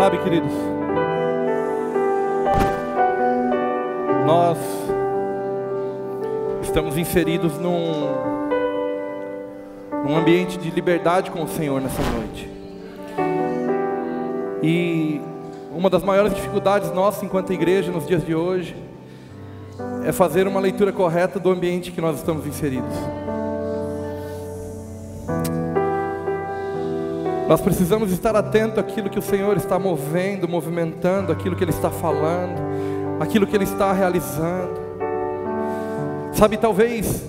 Sabe, queridos, nós estamos inseridos num ambiente de liberdade com o Senhor nessa noite. E uma das maiores dificuldades nossas enquanto igreja nos dias de hoje é fazer uma leitura correta do ambiente que nós estamos inseridos. Nós precisamos estar atentos àquilo que o Senhor está movendo, movimentando, aquilo que Ele está falando, aquilo que Ele está realizando. Sabe, talvez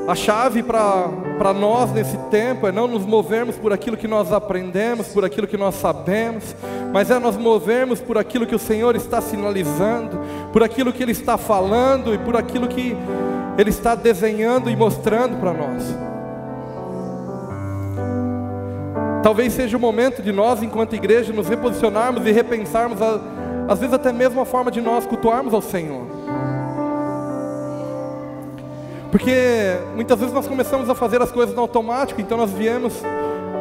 a chave para nós nesse tempo é não nos movermos por aquilo que nós aprendemos, por aquilo que nós sabemos, mas é nós movermos por aquilo que o Senhor está sinalizando, por aquilo que Ele está falando e por aquilo que Ele está desenhando e mostrando para nós. Talvez seja o momento de nós, enquanto igreja, nos reposicionarmos e repensarmos, às vezes até mesmo a forma de nós cultuarmos ao Senhor. Porque muitas vezes nós começamos a fazer as coisas no automático. Então nós viemos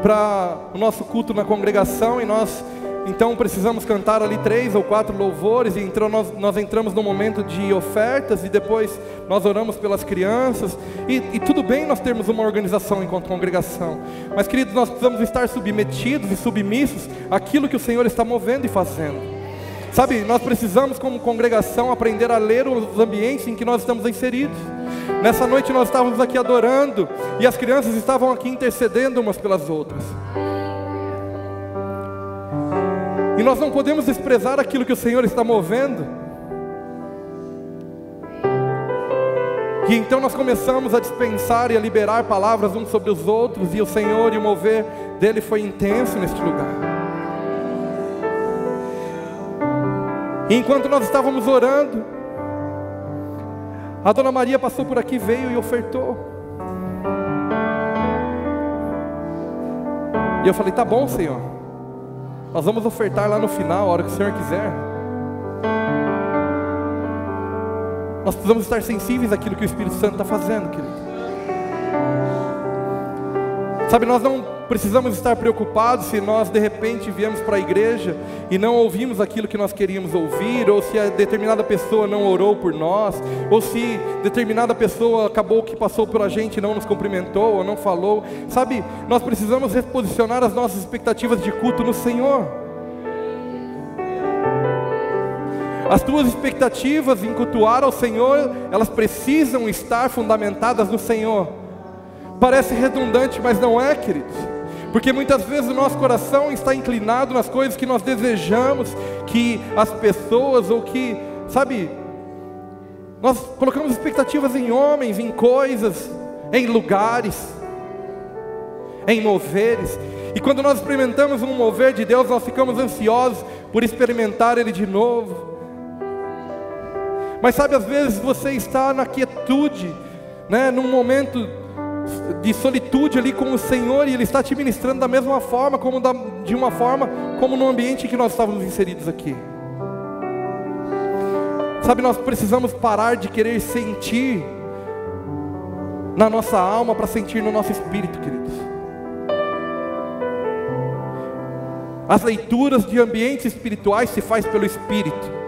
para o nosso culto na congregação e nós então precisamos cantar ali 3 ou 4 louvores, e então nós entramos num momento de ofertas, e depois nós oramos pelas crianças, e tudo bem nós termos uma organização enquanto congregação, mas, queridos, nós precisamos estar submetidos e submissos àquilo que o Senhor está movendo e fazendo. Sabe, nós precisamos como congregação aprender a ler os ambientes em que nós estamos inseridos. Nessa noite nós estávamos aqui adorando, e as crianças estavam aqui intercedendo umas pelas outras. E nós não podemos desprezar aquilo que o Senhor está movendo. E então nós começamos a dispensar e a liberar palavras uns sobre os outros, e o Senhor e o mover dEle foi intenso neste lugar. E enquanto nós estávamos orando, a Dona Maria passou por aqui, veio e ofertou. E eu falei, tá bom, Senhor, nós vamos ofertar lá no final, a hora que o Senhor quiser. Nós precisamos estar sensíveis àquilo que o Espírito Santo está fazendo, querido. Sabe, nós não precisamos estar preocupados se nós de repente viemos para a igreja e não ouvimos aquilo que nós queríamos ouvir, ou se a determinada pessoa não orou por nós, ou se determinada pessoa acabou que passou por a gente e não nos cumprimentou ou não falou. Sabe, nós precisamos reposicionar as nossas expectativas de culto no Senhor. As tuas expectativas em cultuar ao Senhor, elas precisam estar fundamentadas no Senhor. Parece redundante, mas não é, queridos. Porque muitas vezes o nosso coração está inclinado nas coisas que nós desejamos, que as pessoas, ou que, sabe, nós colocamos expectativas em homens, em coisas, em lugares, em moveres. E quando nós experimentamos um mover de Deus, nós ficamos ansiosos por experimentar Ele de novo. Mas sabe, às vezes você está na quietude, né, num momento de solitude ali com o Senhor, e Ele está te ministrando da mesma forma, de uma forma como no ambiente em que nós estávamos inseridos aqui. Sabe, nós precisamos parar de querer sentir na nossa alma para sentir no nosso espírito, queridos. As leituras de ambientes espirituais se faz pelo Espírito.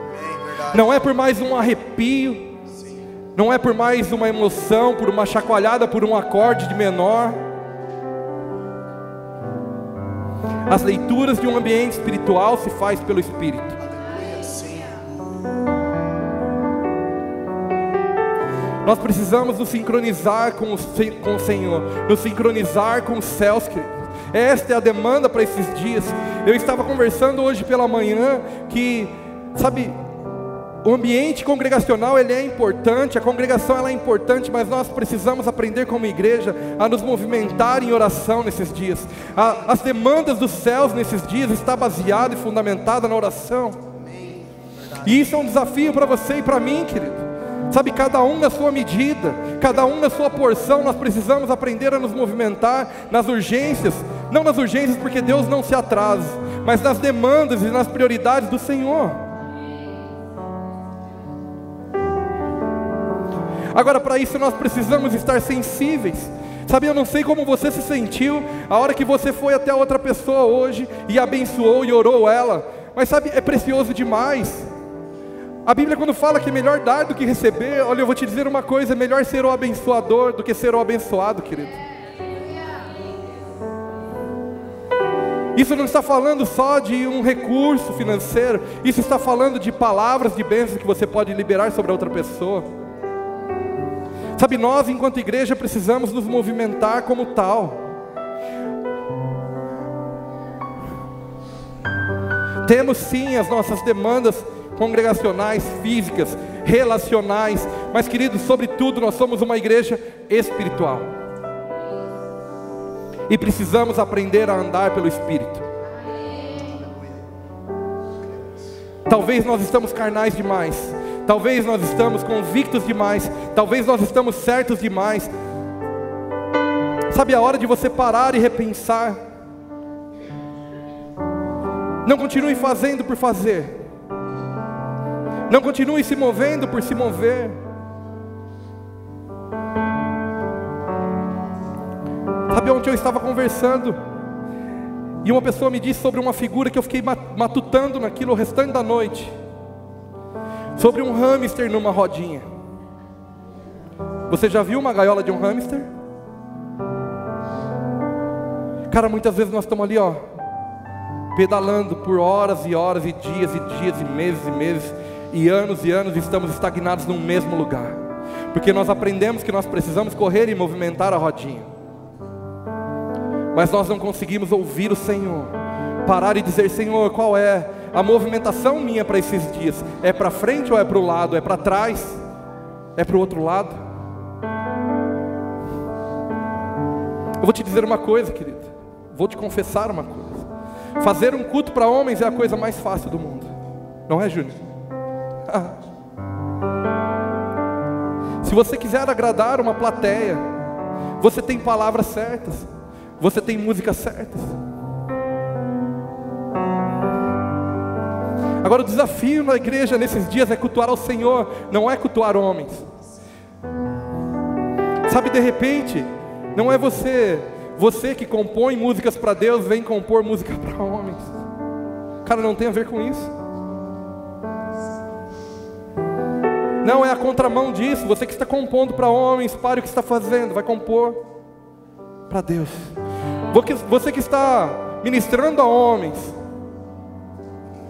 Não é por mais um arrepio, não é por mais uma emoção, por uma chacoalhada, por um acorde de menor. As leituras de um ambiente espiritual se faz pelo Espírito. Nós precisamos nos sincronizar com o Senhor, nos sincronizar com os céus, queridos. Esta é a demanda para esses dias. Eu estava conversando hoje pela manhã que, sabe, o ambiente congregacional, ele é importante, a congregação ela é importante, mas nós precisamos aprender como igreja a nos movimentar em oração nesses dias. As demandas dos céus nesses dias está baseada e fundamentada na oração. E isso é um desafio para você e para mim, querido. Sabe, cada um na sua medida, cada um na sua porção. Nós precisamos aprender a nos movimentar nas urgências, não nas urgências porque Deus não se atrasa, mas nas demandas e nas prioridades do Senhor. Agora, para isso nós precisamos estar sensíveis. Sabe, eu não sei como você se sentiu a hora que você foi até outra pessoa hoje e abençoou e orou ela. Mas sabe, é precioso demais. A Bíblia, quando fala que é melhor dar do que receber, olha, eu vou te dizer uma coisa: é melhor ser o abençoador do que ser o abençoado, querido. Isso não está falando só de um recurso financeiro, isso está falando de palavras de bênção que você pode liberar sobre a outra pessoa. Sabe, nós enquanto igreja precisamos nos movimentar como tal. Temos sim as nossas demandas congregacionais, físicas, relacionais, mas queridos, sobretudo nós somos uma igreja espiritual. E precisamos aprender a andar pelo Espírito. Talvez nós estamos carnais demais, talvez nós estamos convictos demais, talvez nós estamos certos demais. Sabe, a hora de você parar e repensar. Não continue fazendo por fazer. Não continue se movendo por se mover. Sabe, ontem eu estava conversando e uma pessoa me disse sobre uma figura que eu fiquei matutando naquilo o restante da noite. Sobre um hamster numa rodinha. Você já viu uma gaiola de um hamster? Cara, muitas vezes nós estamos ali, ó, pedalando por horas e horas e dias e meses e anos, e estamos estagnados no mesmo lugar, porque nós aprendemos que nós precisamos correr e movimentar a rodinha, mas nós não conseguimos ouvir o Senhor, parar e dizer: Senhor, qual é a movimentação minha para esses dias? É para frente ou é para o lado? É para trás? É para o outro lado? Eu vou te dizer uma coisa, querido, vou te confessar uma coisa: fazer um culto para homens é a coisa mais fácil do mundo, não é, Júnior? Se você quiser agradar uma plateia, você tem palavras certas, você tem músicas certas. Agora o desafio na igreja nesses dias é cultuar ao Senhor, não é cultuar homens. Sabe, de repente, não é você que compõe músicas para Deus, vem compor música para homens. Cara, não tem a ver com isso. Não, é a contramão disso. Você que está compondo para homens, pare o que está fazendo, vai compor para Deus. Você que está ministrando a homens,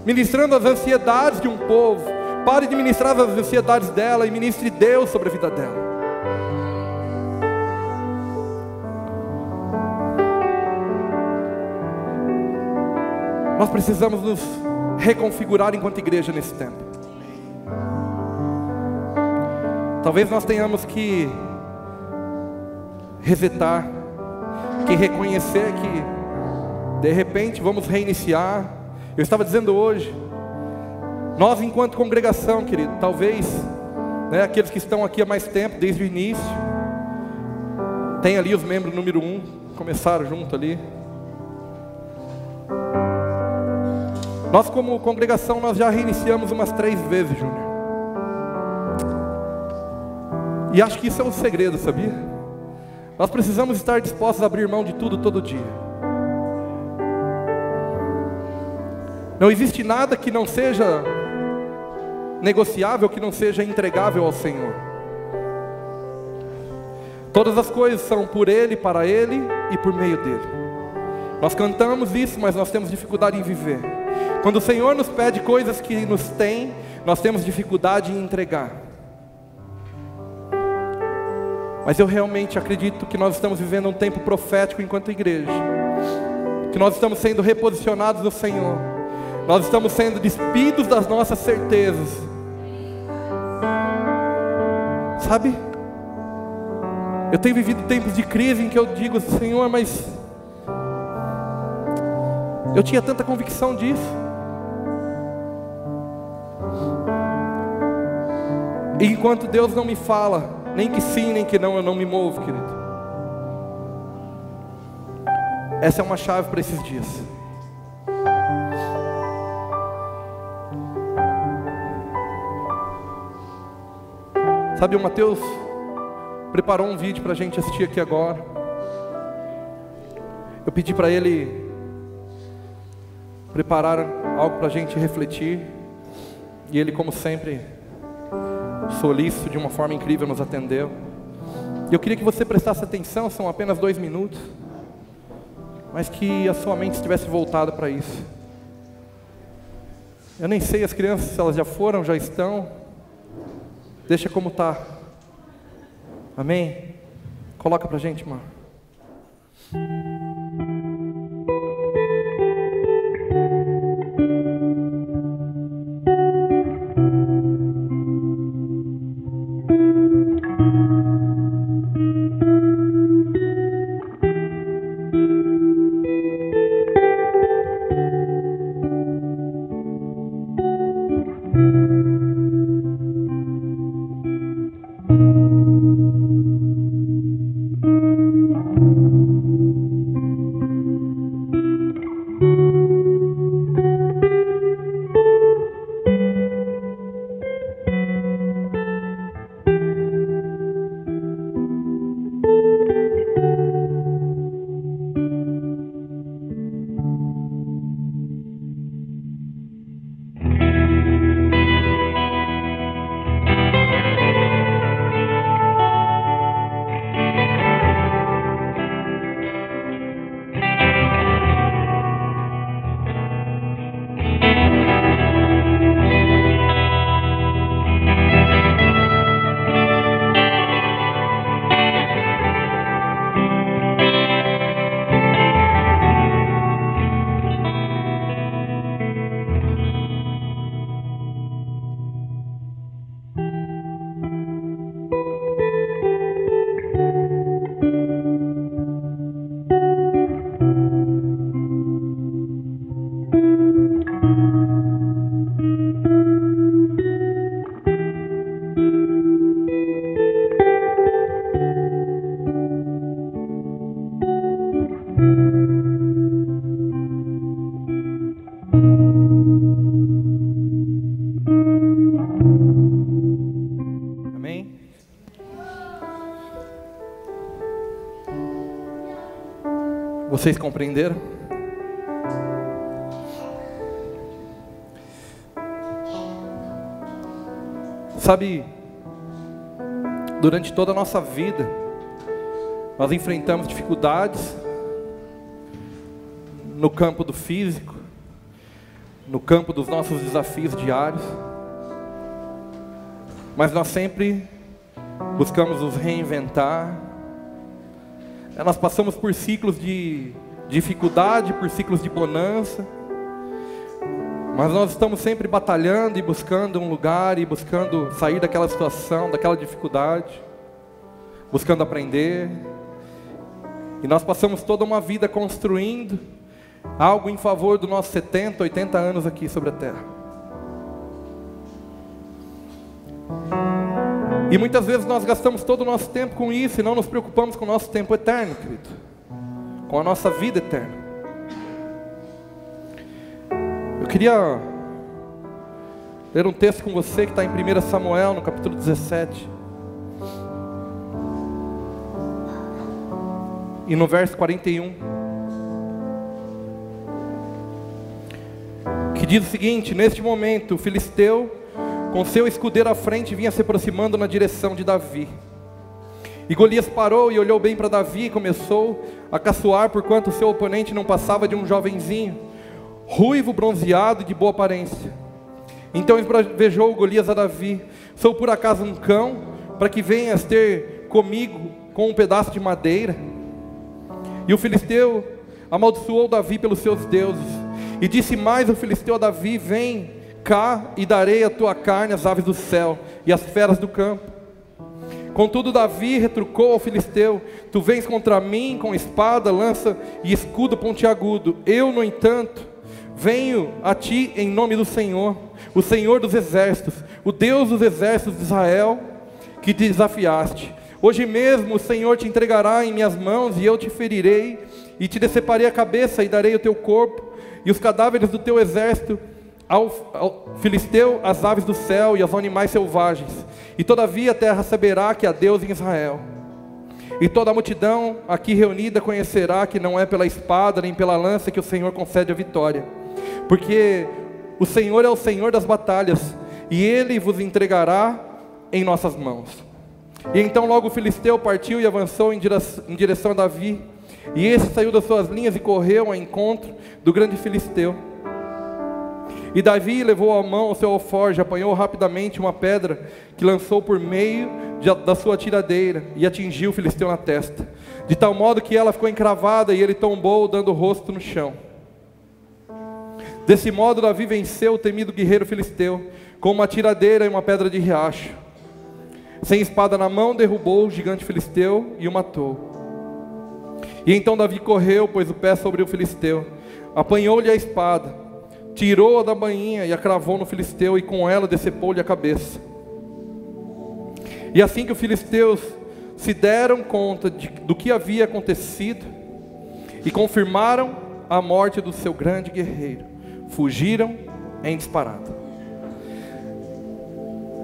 ministrando as ansiedades de um povo, pare de ministrar as ansiedades dela e ministre Deus sobre a vida dela. Nós precisamos nos reconfigurar enquanto igreja nesse tempo. Talvez nós tenhamos que resetar, que reconhecer que de repente vamos reiniciar. Eu estava dizendo hoje, nós enquanto congregação, querido, talvez, né, aqueles que estão aqui há mais tempo, desde o início, tem ali os membros número 1, começaram junto ali. Nós como congregação, nós já reiniciamos umas 3 vezes, Júnior. E acho que isso é um segredo, sabia? Nós precisamos estar dispostos a abrir mão de tudo todo dia. Não existe nada que não seja negociável, que não seja entregável ao Senhor. Todas as coisas são por Ele, para Ele e por meio dEle. Nós cantamos isso, mas nós temos dificuldade em viver. Quando o Senhor nos pede coisas que nos tem, nós temos dificuldade em entregar. Mas eu realmente acredito que nós estamos vivendo um tempo profético enquanto igreja, que nós estamos sendo reposicionados no Senhor, nós estamos sendo despidos das nossas certezas. Sabe, eu tenho vivido tempos de crise em que eu digo: Senhor, mas eu tinha tanta convicção disso. E enquanto Deus não me fala, nem que sim, nem que não, eu não me movo, querido. Essa é uma chave para esses dias. Sabe, o Mateus preparou um vídeo para a gente assistir aqui agora. Eu pedi para ele prepararam algo para a gente refletir. E ele, como sempre, solícito, de uma forma incrível, nos atendeu. E eu queria que você prestasse atenção, são apenas 2 minutos, mas que a sua mente estivesse voltada para isso. Eu nem sei as crianças, se elas já foram, já estão. Deixa como está. Amém? Coloca para a gente, irmão. Vocês compreenderam? Sabe, durante toda a nossa vida, nós enfrentamos dificuldades no campo do físico, no campo dos nossos desafios diários, mas nós sempre buscamos nos reinventar. Nós passamos por ciclos de dificuldade, por ciclos de bonança, mas nós estamos sempre batalhando e buscando um lugar e buscando sair daquela situação, daquela dificuldade, buscando aprender. E nós passamos toda uma vida construindo algo em favor dos nossos 70, 80 anos aqui sobre a terra. E muitas vezes nós gastamos todo o nosso tempo com isso e não nos preocupamos com o nosso tempo eterno, querido, com a nossa vida eterna. Eu queria ler um texto com você que está em 1 Samuel, no capítulo 17. E no verso 41. Que diz o seguinte: neste momento o filisteu, com seu escudeiro à frente, vinha se aproximando na direção de Davi. E Golias parou e olhou bem para Davi e começou a caçoar, porquanto o seu oponente não passava de um jovenzinho, ruivo, bronzeado e de boa aparência. Então esbravejou Golias a Davi: sou por acaso um cão, para que venhas ter comigo com um pedaço de madeira? E o filisteu amaldiçoou Davi pelos seus deuses. E disse mais o filisteu a Davi: vem cá e darei a tua carne às aves do céu e às feras do campo. Contudo Davi retrucou ao filisteu: tu vens contra mim com espada, lança e escudo pontiagudo. Eu, no entanto, venho a ti em nome do Senhor, o Senhor dos exércitos, o Deus dos exércitos de Israel, que te desafiaste. Hoje mesmo o Senhor te entregará em minhas mãos, e eu te ferirei, e te deceparei a cabeça, e darei o teu corpo e os cadáveres do teu exército ao filisteu, às aves do céu e aos animais selvagens. E todavia a terra saberá que há Deus em Israel. E toda a multidão aqui reunida conhecerá que não é pela espada nem pela lança que o Senhor concede a vitória, porque o Senhor é o Senhor das batalhas, e Ele vos entregará em nossas mãos. E então logo o filisteu partiu e avançou em direção a Davi, e esse saiu das suas linhas e correu ao encontro do grande filisteu. E Davi levou à mão o seu alforje, apanhou rapidamente uma pedra que lançou por meio da sua tiradeira e atingiu o filisteu na testa, de tal modo que ela ficou encravada e ele tombou, dando o rosto no chão. Desse modo Davi venceu o temido guerreiro filisteu com uma tiradeira e uma pedra de riacho. Sem espada na mão, derrubou o gigante filisteu e o matou. E então Davi correu, pôs o pé sobre o filisteu, apanhou-lhe a espada, tirou-a da bainha e a cravou no filisteu, e com ela decepou-lhe a cabeça. E assim que os filisteus se deram conta do que havia acontecido e confirmaram a morte do seu grande guerreiro, fugiram em disparada.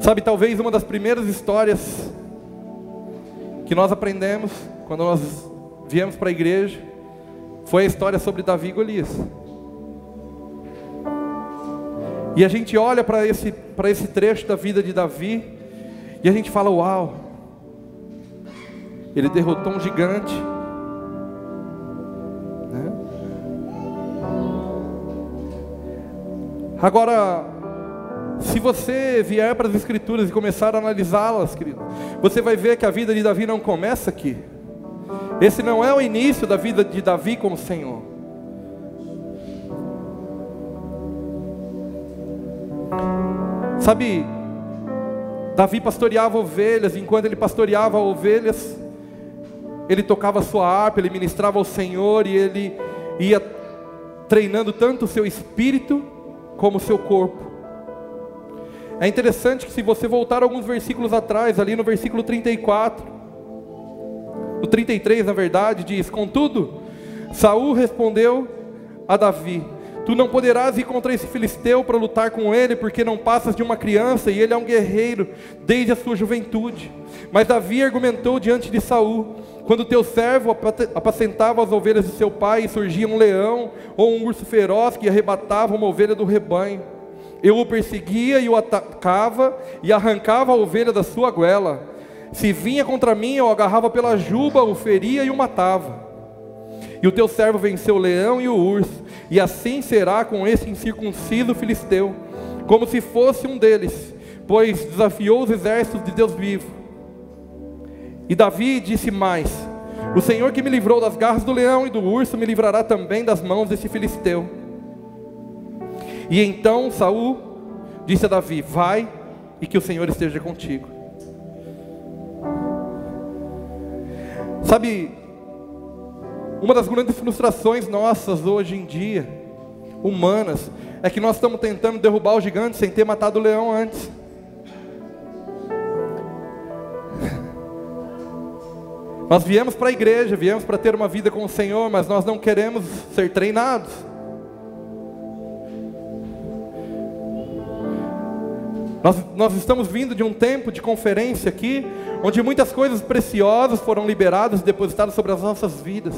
Sabe, talvez uma das primeiras histórias que nós aprendemos quando nós viemos para a igreja foi a história sobre Davi e Golias. E a gente olha para esse trecho da vida de Davi e a gente fala: uau, ele derrotou um gigante, né? Agora, se você vier para as Escrituras e começar a analisá-las, querido, você vai ver que a vida de Davi não começa aqui. Esse não é o início da vida de Davi com o Senhor. Sabe, Davi pastoreava ovelhas, e enquanto ele pastoreava ovelhas, ele tocava a sua harpa, ele ministrava ao Senhor, e ele ia treinando tanto o seu espírito como o seu corpo. É interessante que, se você voltar alguns versículos atrás, ali no versículo 34, no 33 na verdade, diz: contudo, Saul respondeu a Davi: tu não poderás ir contra esse filisteu para lutar com ele, porque não passas de uma criança, e ele é um guerreiro desde a sua juventude. Mas Davi argumentou diante de Saul: quando teu servo apacentava as ovelhas de seu pai, e surgia um leão ou um urso feroz que arrebatava uma ovelha do rebanho, eu o perseguia e o atacava e arrancava a ovelha da sua goela. Se vinha contra mim, eu o agarrava pela juba, o feria e o matava. E o teu servo venceu o leão e o urso, e assim será com esse incircunciso filisteu, como se fosse um deles, pois desafiou os exércitos de Deus vivo. E Davi disse mais: o Senhor que me livrou das garras do leão e do urso, me livrará também das mãos desse filisteu. E então Saul disse a Davi: vai, e que o Senhor esteja contigo. Sabe, uma das grandes frustrações nossas hoje em dia, humanas, é que nós estamos tentando derrubar o gigante sem ter matado o leão antes. Nós viemos para a igreja, viemos para ter uma vida com o Senhor, mas nós não queremos ser treinados. Nós estamos vindo de um tempo de conferência aqui, onde muitas coisas preciosas foram liberadas e depositadas sobre as nossas vidas.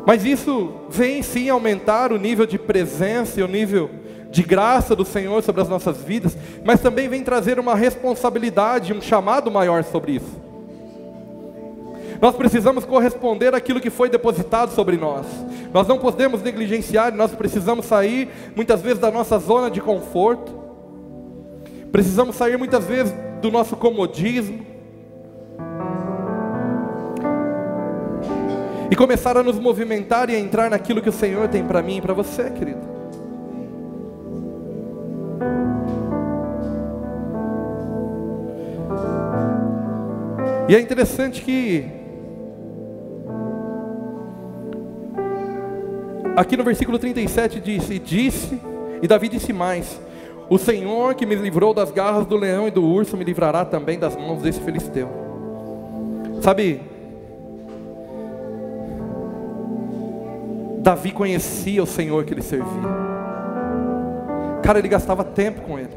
Mas isso vem sim aumentar o nível de presença e o nível de graça do Senhor sobre as nossas vidas, mas também vem trazer uma responsabilidade, um chamado maior sobre isso. Nós precisamos corresponder àquilo que foi depositado sobre nós. Nós não podemos negligenciar, nós precisamos sair muitas vezes da nossa zona de conforto. Precisamos sair muitas vezes do nosso comodismo. E começar a nos movimentar e a entrar naquilo que o Senhor tem para mim e para você, querido. E é interessante que aqui no versículo 37 e Davi disse mais: o Senhor que me livrou das garras do leão e do urso, me livrará também das mãos desse filisteu. Sabe, Davi conhecia o Senhor que ele servia. Cara, ele gastava tempo com ele.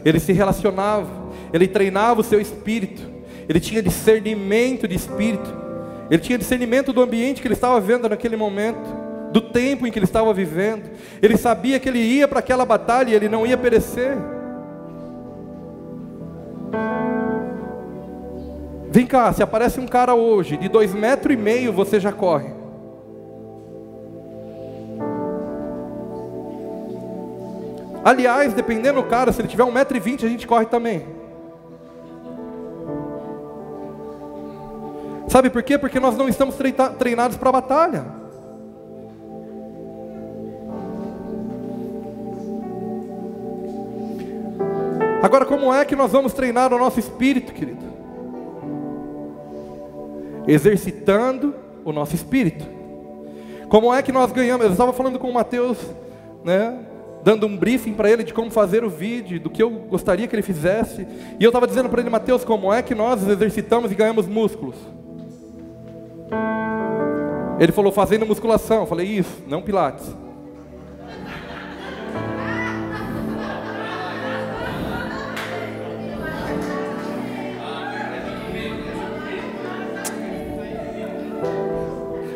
Ele se relacionava, ele treinava o seu espírito. Ele tinha discernimento de espírito. Ele tinha discernimento do ambiente que ele estava vendo naquele momento, do tempo em que ele estava vivendo. Ele sabia que ele ia para aquela batalha e ele não ia perecer. Vem cá, se aparece um cara hoje de 2,5 metros, você já corre. Aliás, dependendo do cara, se ele tiver 1,20 metros, a gente corre também. Sabe por quê? Porque nós não estamos treinados para a batalha. Agora, como é que nós vamos treinar o nosso espírito, querido? Exercitando o nosso espírito. Como é que nós ganhamos? Eu estava falando com o Mateus, né? Dando um briefing para ele de como fazer o vídeo, do que eu gostaria que ele fizesse. E eu estava dizendo para ele: Mateus, como é que nós exercitamos e ganhamos músculos? Ele falou: fazendo musculação. Eu falei: isso, não pilates.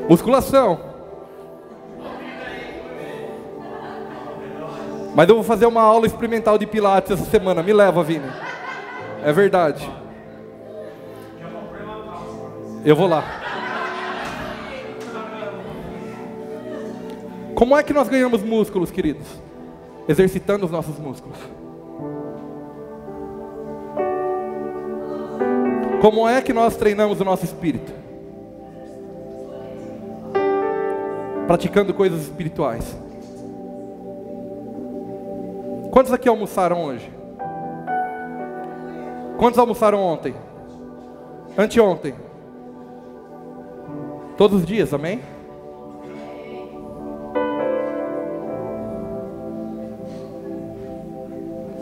Musculação. Mas eu vou fazer uma aula experimental de pilates essa semana. Me leva, Vini. É verdade. Eu vou lá. Como é que nós ganhamos músculos, queridos? Exercitando os nossos músculos. Como é que nós treinamos o nosso espírito? Praticando coisas espirituais. Quantos aqui almoçaram hoje? Quantos almoçaram ontem? Anteontem? Todos os dias, amém?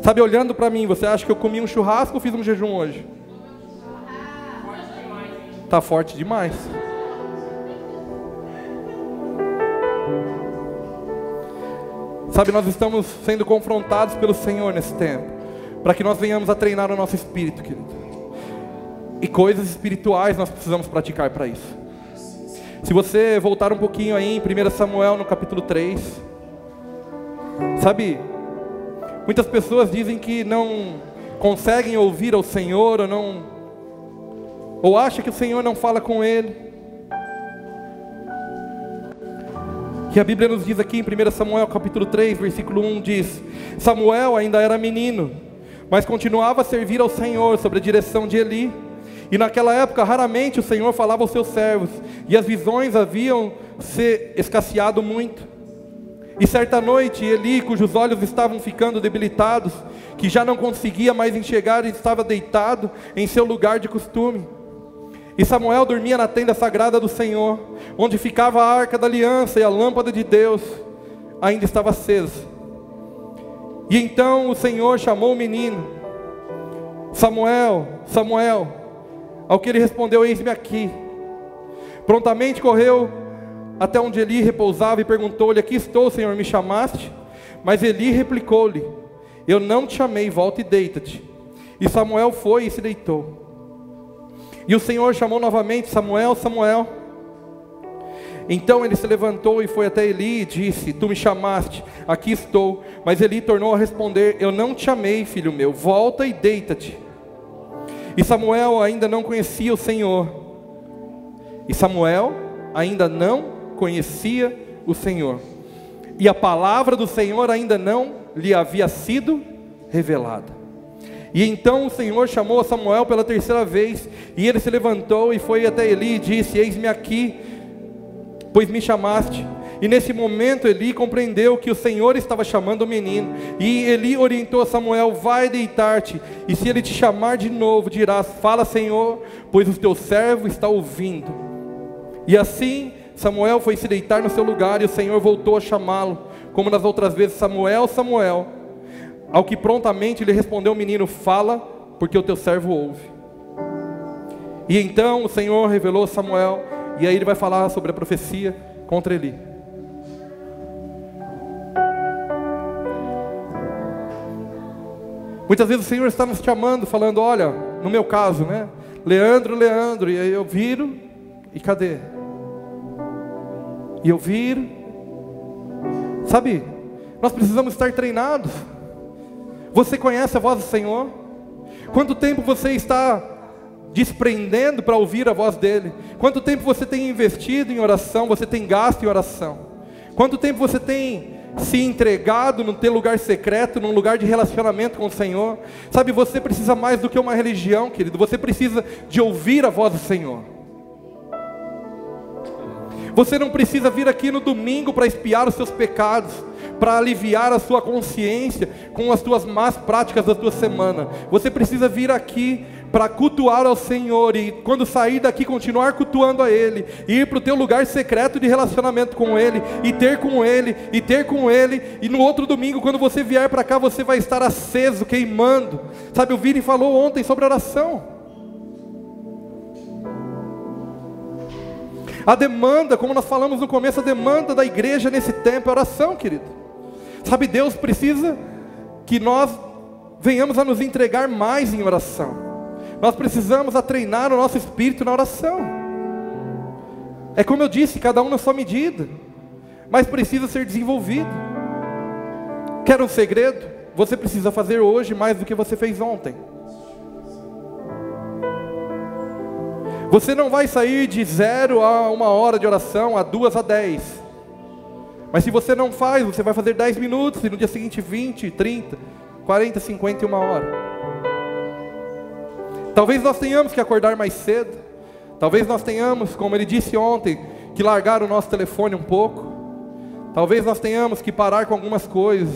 Sabe, olhando para mim, você acha que eu comi um churrasco ou fiz um jejum hoje? Tá forte demais. Sabe, nós estamos sendo confrontados pelo Senhor nesse tempo, para que nós venhamos a treinar o nosso espírito, querido. E coisas espirituais nós precisamos praticar para isso. Se você voltar um pouquinho aí em 1 Samuel no capítulo 3, sabe, muitas pessoas dizem que não conseguem ouvir ao Senhor, ou acham que o Senhor não fala com ele. Que a Bíblia nos diz aqui em 1 Samuel capítulo 3, versículo 1, diz: Samuel ainda era menino, mas continuava a servir ao Senhor sob a direção de Eli. E naquela época raramente o Senhor falava aos seus servos, e as visões haviam se escasseado muito. E certa noite Eli, cujos olhos estavam ficando debilitados, que já não conseguia mais enxergar, estava deitado em seu lugar de costume. E Samuel dormia na tenda sagrada do Senhor, onde ficava a arca da aliança, e a lâmpada de Deus ainda estava acesa. E então o Senhor chamou o menino: Samuel, Samuel. Ao que ele respondeu: eis-me aqui. Prontamente correu até onde Eli repousava e perguntou-lhe: aqui estou, Senhor, me chamaste? Mas Eli replicou-lhe: eu não te chamei, volta e deita-te. E Samuel foi e se deitou. E o Senhor chamou novamente: Samuel, Samuel. Então ele se levantou e foi até Eli e disse: tu me chamaste, aqui estou. Mas Eli tornou a responder: eu não te chamei, filho meu, volta e deita-te. E Samuel ainda não conhecia o Senhor. E a palavra do Senhor ainda não lhe havia sido revelada. E então o Senhor chamou a Samuel pela terceira vez, e ele se levantou e foi até Eli e disse: eis-me aqui, pois me chamaste. E nesse momento Eli compreendeu que o Senhor estava chamando o menino. E Eli orientou a Samuel: vai deitar-te, e se ele te chamar de novo, dirás: fala, Senhor, pois o teu servo está ouvindo. E assim Samuel foi se deitar no seu lugar, e o Senhor voltou a chamá-lo, como nas outras vezes: Samuel, Samuel. Ao que prontamente lhe respondeu o menino: fala, porque o teu servo ouve. E então o Senhor revelou a Samuel, e aí ele vai falar sobre a profecia contra Eli. Muitas vezes o Senhor está nos chamando, falando: olha, no meu caso, né? Leandro, e aí eu viro, e cadê? E eu viro, Sabe, nós precisamos estar treinados. Você conhece a voz do Senhor? Quanto tempo você está desprendendo para ouvir a voz dEle? Quanto tempo você tem investido em oração? Você tem gasto em oração? Quanto tempo você tem se entregado no teu lugar secreto, num lugar de relacionamento com o Senhor? Sabe, você precisa mais do que uma religião, querido. Você precisa de ouvir a voz do Senhor. Você não precisa vir aqui no domingo para expiar os seus pecados, para aliviar a sua consciência com as tuas más práticas da tua semana. Você precisa vir aqui para cultuar ao Senhor, e quando sair daqui continuar cultuando a Ele, e ir para o teu lugar secreto de relacionamento com Ele, e ter com Ele, e ter com Ele, e no outro domingo quando você vier para cá, você vai estar aceso, queimando. Sabe, o Vini falou ontem sobre oração. A demanda, como nós falamos no começo, a demanda da igreja nesse tempo é oração, querido. Sabe, Deus precisa que nós venhamos a nos entregar mais em oração. Nós precisamos a treinar o nosso espírito na oração. É como eu disse, cada um na sua medida, mas precisa ser desenvolvido. Quer um segredo? Você precisa fazer hoje mais do que você fez ontem. Você não vai sair de 0 a 1 hora de oração, a 2 a 10. Mas se você não faz, você vai fazer 10 minutos, e no dia seguinte 20, 30, 40, 50 e 1 hora. Talvez nós tenhamos que acordar mais cedo. Talvez nós tenhamos, como ele disse ontem, que largar o nosso telefone um pouco. Talvez nós tenhamos que parar com algumas coisas.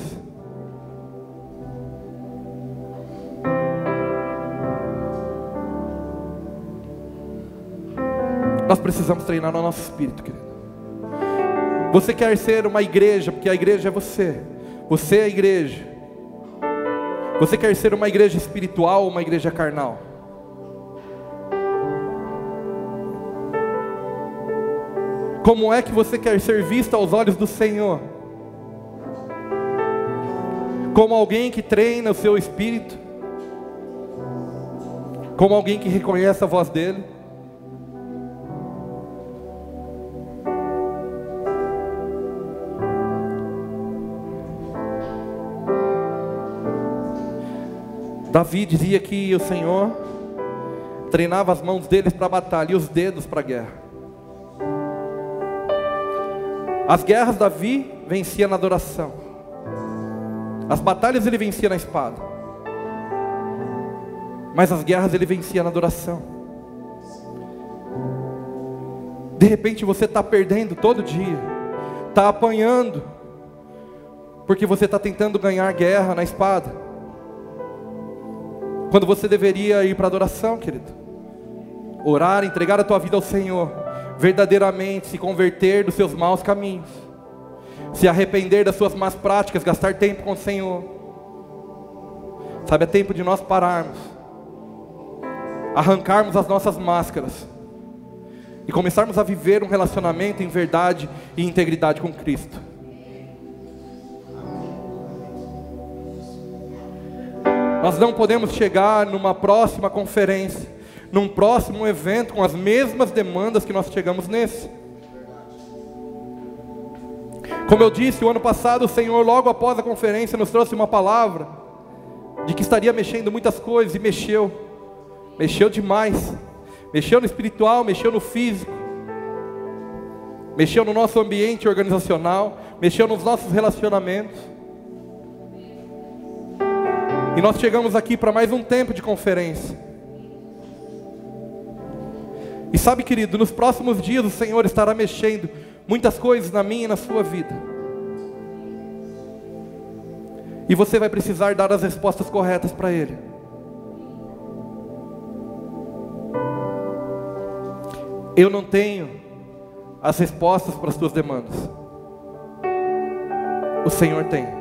Nós precisamos treinar o nosso espírito, querido. Você quer ser uma igreja, porque a igreja é você. Você é a igreja. Você quer ser uma igreja espiritual ou uma igreja carnal? Como é que você quer ser visto aos olhos do Senhor? Como alguém que treina o seu espírito? Como alguém que reconhece a voz dEle? Davi dizia que o Senhor treinava as mãos deles para a batalha e os dedos para a guerra. As guerras Davi vencia na adoração. As batalhas ele vencia na espada. Mas as guerras ele vencia na adoração. De repente você está perdendo todo dia, está apanhando, porque você está tentando ganhar guerra na espada, quando você deveria ir para a adoração, querido. Orar, entregar a tua vida ao Senhor, verdadeiramente se converter dos seus maus caminhos, se arrepender das suas más práticas, gastar tempo com o Senhor. Sabe, é tempo de nós pararmos, arrancarmos as nossas máscaras e começarmos a viver um relacionamento em verdade e integridade com Cristo. Nós não podemos chegar numa próxima conferência, num próximo evento, com as mesmas demandas que nós chegamos nesse. Como eu disse, o ano passado o Senhor, logo após a conferência, nos trouxe uma palavra de que estaria mexendo muitas coisas, e mexeu demais. Mexeu no espiritual, mexeu no físico, mexeu no nosso ambiente organizacional, mexeu nos nossos relacionamentos. E nós chegamos aqui para mais um tempo de conferência. E sabe, querido, nos próximos dias o Senhor estará mexendo muitas coisas na minha e na sua vida. E você vai precisar dar as respostas corretas para Ele. Eu não tenho as respostas para as tuas demandas. O Senhor tem.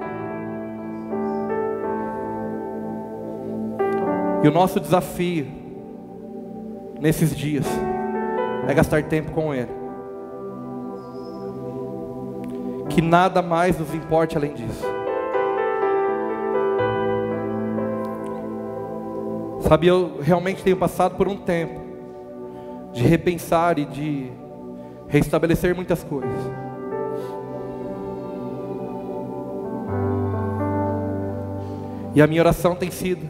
E o nosso desafio nesses dias é gastar tempo com Ele. Que nada mais nos importe além disso. Sabe, eu realmente tenho passado por um tempo de repensar e de restabelecer muitas coisas. E a minha oração tem sido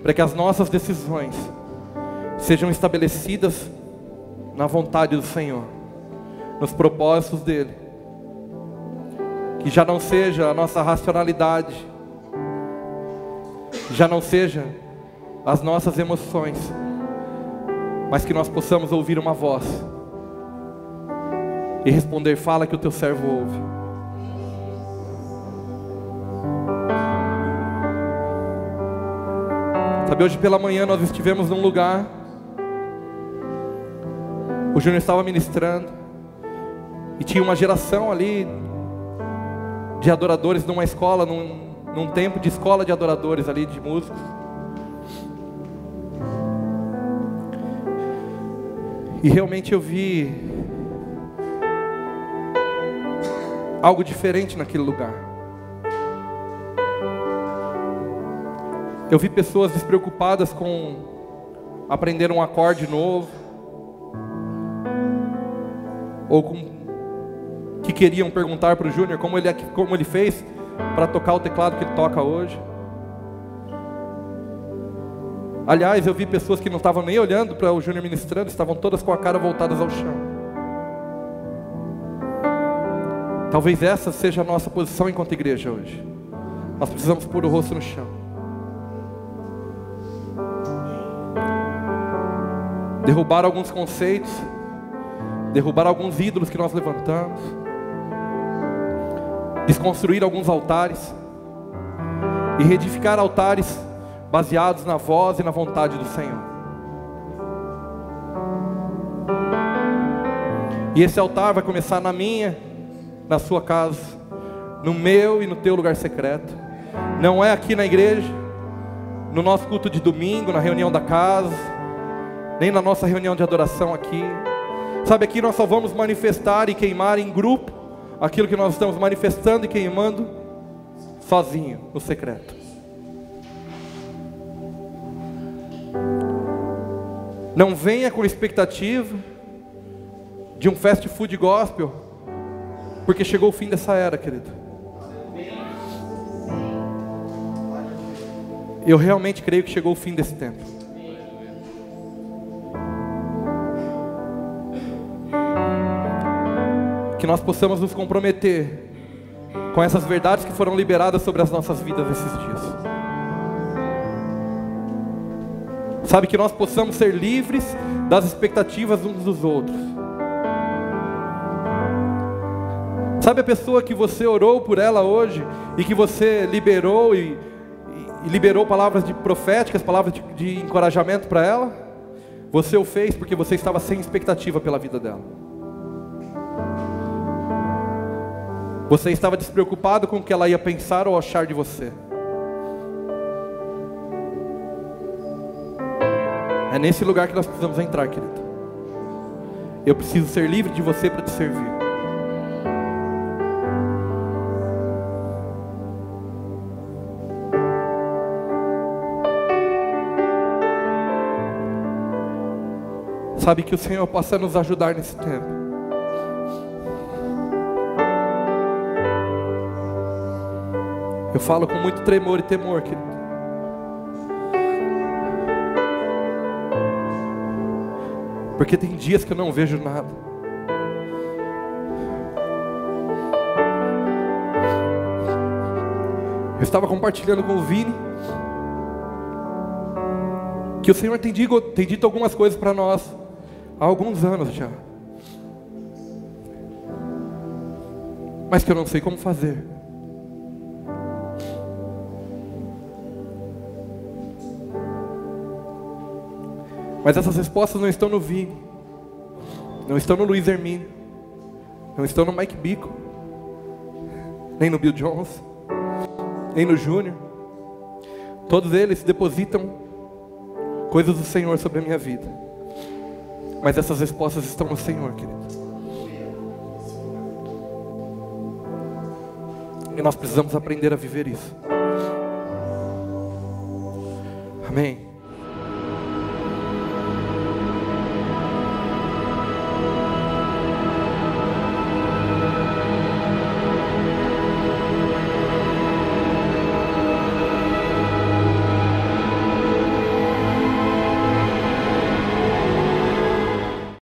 para que as nossas decisões sejam estabelecidas na vontade do Senhor, nos propósitos dEle. Que já não seja a nossa racionalidade, já não seja as nossas emoções, mas que nós possamos ouvir uma voz e responder: fala que o teu servo ouve. Sabe, hoje pela manhã nós estivemos num lugar, o Júnior estava ministrando, e tinha uma geração ali de adoradores numa escola, num tempo de escola de adoradores ali, de músicos. E realmente eu vi algo diferente naquele lugar. Eu vi pessoas despreocupadas com aprender um acorde novo, ou que queriam perguntar para o Júnior como ele fez para tocar o teclado que ele toca hoje. Aliás, eu vi pessoas que não estavam nem olhando para o Júnior ministrando, estavam todas com a cara voltadas ao chão. Talvez essa seja a nossa posição enquanto igreja hoje. Nós precisamos pôr o rosto no chão. Derrubar alguns conceitos, derrubar alguns ídolos que nós levantamos, desconstruir alguns altares e reedificar altares baseados na voz e na vontade do Senhor. E esse altar vai começar na minha, na sua casa, no meu e no teu lugar secreto. Não é aqui na igreja, no nosso culto de domingo, na reunião da casa, nem na nossa reunião de adoração aqui. Sabe, aqui nós só vamos manifestar e queimar em grupo aquilo que nós estamos manifestando e queimando sozinho, no secreto. Não venha com expectativa de um fast food gospel, porque chegou o fim dessa era, querido. Eu realmente creio que chegou o fim desse tempo. Que nós possamos nos comprometer com essas verdades que foram liberadas sobre as nossas vidas esses dias. Sabe, que nós possamos ser livres das expectativas uns dos outros. Sabe, a pessoa que você orou por ela hoje e que você liberou e liberou palavras proféticas, palavras de encorajamento para ela, você o fez porque você estava sem expectativa pela vida dela. Você estava despreocupado com o que ela ia pensar ou achar de você. É nesse lugar que nós precisamos entrar, querido. Eu preciso ser livre de você para te servir. Sabe, que o Senhor possa nos ajudar nesse tempo. Eu falo com muito tremor e temor, querido. Porque tem dias que eu não vejo nada. Eu estava compartilhando com o Vini que o Senhor tem dito algumas coisas para nós há alguns anos já, mas que eu não sei como fazer. Mas essas respostas não estão no Vini, não estão no Luiz Hermínio, não estão no Mike Bico, nem no Bill Jones, nem no Júnior. Todos eles depositam coisas do Senhor sobre a minha vida, mas essas respostas estão no Senhor, querido. E nós precisamos aprender a viver isso. Amém.